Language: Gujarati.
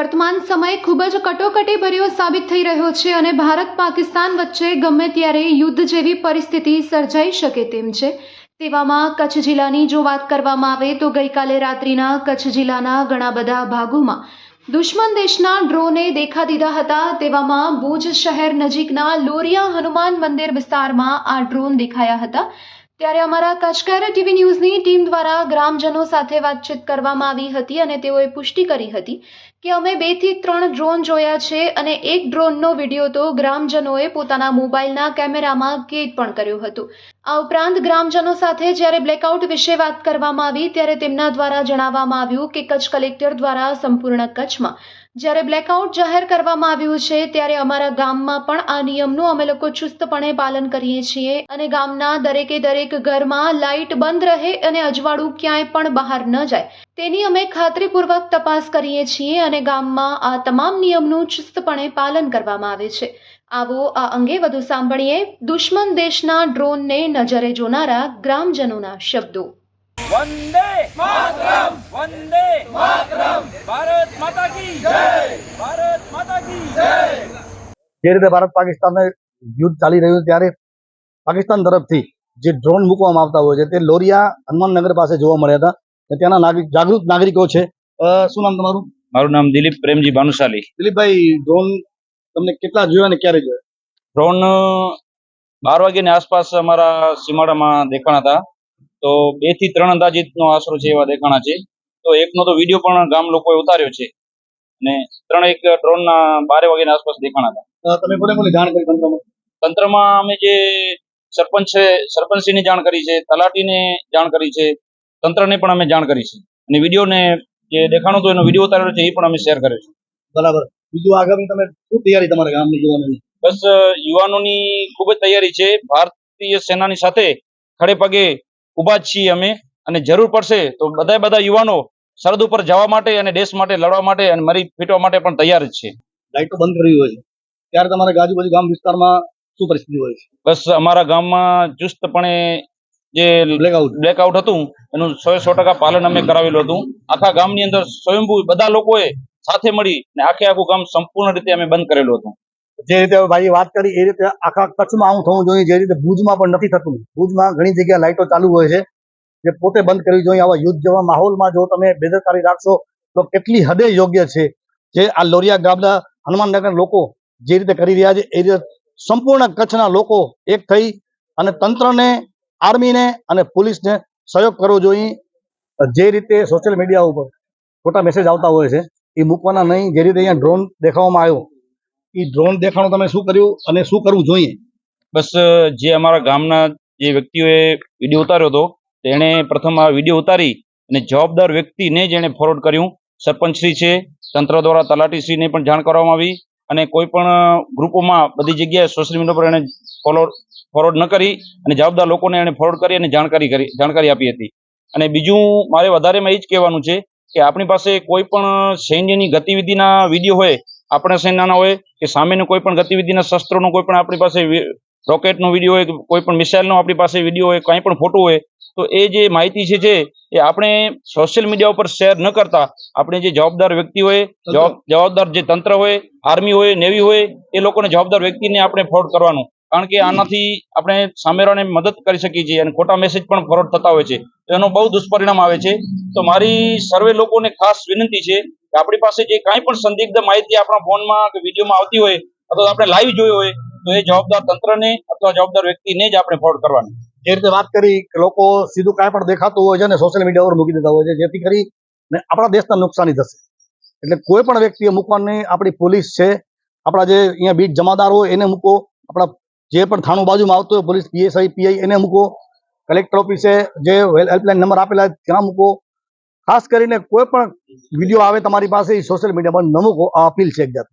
વર્તમાન સમય ખૂબ જ કટોકટીભર્યો સાબિત થઈ રહ્યો છે અને ભારત પાકિસ્તાન વચ્ચે ગમે ત્યારે યુદ્ધ જેવી પરિસ્થિતિ સર્જાઈ શકે તેમ છે। તેવામાં કચ્છ જિલ્લાની જો વાત કરવામાં આવે તો ગઈકાલે રાત્રિના કચ્છ જિલ્લાના ઘણા બધા ભાગોમાં દુશ્મન દેશના ડ્રોને દેખા દીધા હતા। તેવામાં ભુજ શહેર નજીકના લોરિયા હનુમાન મંદિર વિસ્તારમાં આ ડ્રોન દેખાયા હતા। ત્યારે અમારા કચ્છ ટીવી ન્યૂઝની ટીમ દ્વારા ગ્રામજનો સાથે વાતચીત કરવામાં આવી હતી અને તેઓએ પુષ્ટિ કરી હતી કે અમે 2 થી 3 ડ્રોન જોયા છે અને એક ડ્રોનનો વિડીયો તો ગ્રામજનોએ પોતાના મોબાઈલના કેમેરામાં કેદ પણ કર્યો હતો। આ ઉપરાંત ગ્રામજનો સાથે જ્યારે બ્લેકઆઉટ વિશે વાત કરવામાં આવી ત્યારે તેમના દ્વારા જણાવવામાં આવ્યું કે કચ્છ કલેક્ટર દ્વારા સંપૂર્ણ કચ્છમાં જ્યારે બ્લેકઆઉટ જાહેર કરવામાં આવ્યું છે ત્યારે અમારા ગામમાં પણ આ નિયમનું અમે લોકો ચુસ્તપણે પાલન કરીએ છીએ અને ગામના દરેકે દરેક ઘરમાં લાઇટ બંધ રહે અને અજવાળું ક્યાંય પણ બહાર ન જાય તેની અમે ખાતરીપૂર્વક તપાસ કરીએ છીએ અને ગામમાં આ તમામ નિયમનું ચુસ્તપણે પાલન કરવામાં આવે છે। આવો આ અંગે વધુ સાંભળીએ દુશ્મન દેશના ડ્રોનને નજરે જોનારા ગ્રામજનોના શબ્દો। वंदे मातरम, वंदे मातरम, भारत माता की जय, भारत माता की जय। જે રીતે ભારત પાકિસ્તાનને યુદ્ધ ચાલી રહ્યું ત્યારે પાકિસ્તાન તરફથી જે ડ્રોન મૂકવામાં આવતા હોય છે તે લોરિયા હનુમાનનગર પાસે જોવા મળ્યા હતા। ત્યાંના જાગૃત નાગરિકો છે। શું નામ તમારું? મારું નામ દિલીપ પ્રેમજી ભાનુશાલી। દિલીપભાઈ, ડ્રોન તમને કેટલા જોયા અને ક્યારે જોયા? ડ્રોન 12 વાગ્યાની આસપાસ અમારા સીમાડામાં દેખાણા હતા, તો 2 થી 3 અંદાજિતનો આશરો છે એવા દેખાણા છે। તો એકનો તો વિડીયો પણ ગામ લોકોએ ઉતાર્યો છે અને 3 એક ડ્રોનના 12 વાગ્યાની આસપાસ દેખાણા હતા। તમે કોને કોને જાણ કરી તંત્રમાં? તંત્રમાં અમે જે સરપંચશ્રીને જાણ કરી છે, તલાટીને જાણ કરી છે, તંત્રને પણ અમે જાણ કરી છે અને વિડીયોને જે દેખાણો તો એનો વિડીયો ઉતારેલો છે એ પણ અમે શેર કર્યો છે। બરાબર। બીજું આગામી તમે શું તૈયારી તમારા ગામની જોવાની? બસ યુવાનોની ખૂબ જ તૈયારી છે। ભારતીય સેનાની સાથે ખડે પગે ઉભા જ છીએ અમે અને જરૂર પડશે તો બધા યુવાનો સરહદ ઉપર જવા માટે અને દેશ માટે લડવા માટે અને મરી ફીટવા માટે પણ તૈયાર જ છે। લાઇટો બંધ કરવી હોય છે ત્યારે તમારા આજુબાજુ ગામ વિસ્તારમાં શું પરિસ્થિતિ હોય છે? બસ અમારા ગામમાં ચુસ્તપણે જે બ્લેકઆઉટ હતું એનું 100% પાલન અમે કરાવેલું હતું। આખા ગામની અંદર સ્વયંભૂ બધા લોકોએ સાથે મળી અને આખું ગામ સંપૂર્ણ રીતે અમે બંધ કરેલું હતું। જે રીતે ભાઈ વાત કરી એ રીતે આખા કચ્છમાં આવું થવું જોઈએ, જે રીતે ભુજમાં પણ નથી થતું। ભુજમાં ઘણી જગ્યાએ લાઇટો ચાલુ હોય છે જે પોતે બંધ કરવી જોઈએ। આવા યુદ્ધ જેવા માહોલમાં જો તમે બેદરકારી રાખશો તો કેટલી હદે યોગ્ય છે। જે આ લોરિયા ગામના હનુમાનનગર લોકો જે રીતે કરી રહ્યા છે એ રીતે સંપૂર્ણ કચ્છના લોકો એક થઈ અને તંત્રને, આર્મીને અને પોલીસને સહયોગ કરવો જોઈએ। જે રીતે સોશિયલ મીડિયા ઉપર ખોટા મેસેજ આવતા હોય છે એ મૂકવાના નહીં। જે રીતે અહીંયા ડ્રોન દેખાવામાં આવ્યો એ ડ્રોન દેખાણું તમે શું કર્યું અને શું કરવું જોઈએ? બસ જે અમારા ગામના જે વ્યક્તિઓએ વિડીયો ઉતાર્યો હતો તેણે પ્રથમ આ વિડીયો ઉતારી અને જવાબદાર વ્યક્તિને જ એણે ફોરવર્ડ કર્યું। સરપંચશ્રી છે, તંત્ર દ્વારા તલાટીશ્રીને પણ જાણ કરવામાં આવી અને કોઈ પણ ગ્રુપોમાં બધી જગ્યાએ સોશિયલ મીડિયા પર એને ફોરવર્ડ ન કરી અને જવાબદાર લોકોને એને ફોરવર્ડ કરી અને જાણકારી આપી હતી। અને બીજું મારે વધારેમાં એ જ કહેવાનું છે કે આપણી પાસે કોઈ પણ સૈન્યની ગતિવિધિના વિડીયો હોય, આપણા સૈન્યના હોય કે સામેનું કોઈ પણ ગતિવિધિના શસ્ત્રોનો કોઈ પણ આપણી પાસે રોકેટનો વિડીયો હોય, કોઈ પણ મિસાઇલનો આપણી પાસે વિડીયો હોય, કંઈ પણ ફોટો હોય તો એ જે માહિતી છે એ આપણે સોશિયલ મીડિયા ઉપર શેર ન કરતા આપણે જે જવાબદાર વ્યક્તિ હોય, જવાબદાર જે તંત્ર હોય, આર્મી હોય, નેવી હોય એ લોકોને જવાબદાર વ્યક્તિને આપણે ફોરવર્ડ કરવાનું। કારણ કે આનાથી આપણે સામેવાળાને મદદ કરી શકીએ છીએ અને ખોટા મેસેજ પણ ફોરવર્ડ થતા હોય છે તો એનો બહુ દુષ્પરિણામ આવે છે। તો મારી સર્વે લોકોને ખાસ વિનંતી છે કે આપણી પાસે જે કાંઈ પણ સંદિગ્ધ માહિતી આપણા ફોનમાં કે વિડીયોમાં આવતી હોય અથવા આપણે લાઈવ જોઈ હોય તો એ જવાબદાર તંત્રને અથવા જવાબદાર વ્યક્તિને જ આપણે ફોરવર્ડ કરવાનું। જે રીતે વાત કરી કે લોકો સીધું કાંઈ પણ દેખાતું હોય છે ને સોશિયલ મીડિયા પર મૂકી દેતા હોય છે, જેથી કરી ને આપણા દેશના નુકસાની થશે। એટલે કોઈ પણ વ્યક્તિએ મૂકવાની, આપણી પોલીસ છે, આપણા જે અહીંયા બીટ જમાદાર હોય એને મૂકો, આપણા જે પણ થાણું બાજુમાં આવતું હોય પોલીસ PSI PI એને મૂકો, કલેક્ટર ઓફિસે જે હેલ્પલાઇન નંબર આપેલા ત્યાં મૂકો। ખાસ કરીને કોઈ પણ વિડીયો આવે તમારી પાસે એ સોશિયલ મીડિયા પર ન મૂકો, આ અપીલ છે એક જાત।